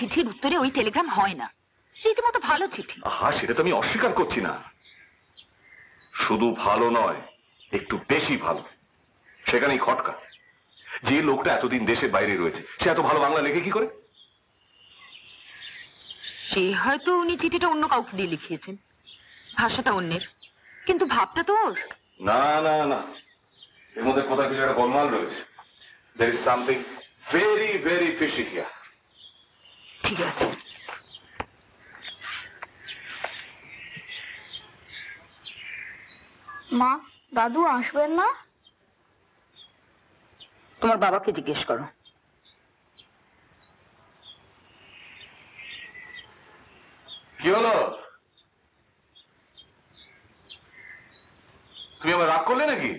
চিঠির উত্তরে ওই টেলিগ্রাম হয় না, রীতিমতো ভালো চিঠি। হ্যাঁ, সেটা তো আমি অস্বীকার করছি না, শুধু ভালো নয়, একটু বেশি ভালো। সেখানেই খটকা, যে লোকটা এতদিন দেশের বাইরে রয়েছে সে এত ভালো বাংলা লেখে কি করে? সে হয়তো উনি চিঠিটা অন্য কাউকে দিয়ে লিখিয়েছেন, ভাষাটা অন্যের, কিন্তু ভাবটা তো ওর। না না না, এর মধ্যে কোথাও কিছু একটা গোলমাল রয়েছে। There is something very very fishy here. ঠিক আছে, মা, দাদু আসবেন না? তোমার বাবাকে জিজ্ঞেস করো। কি হলো, তুমি আবার রাগ করলে নাকি?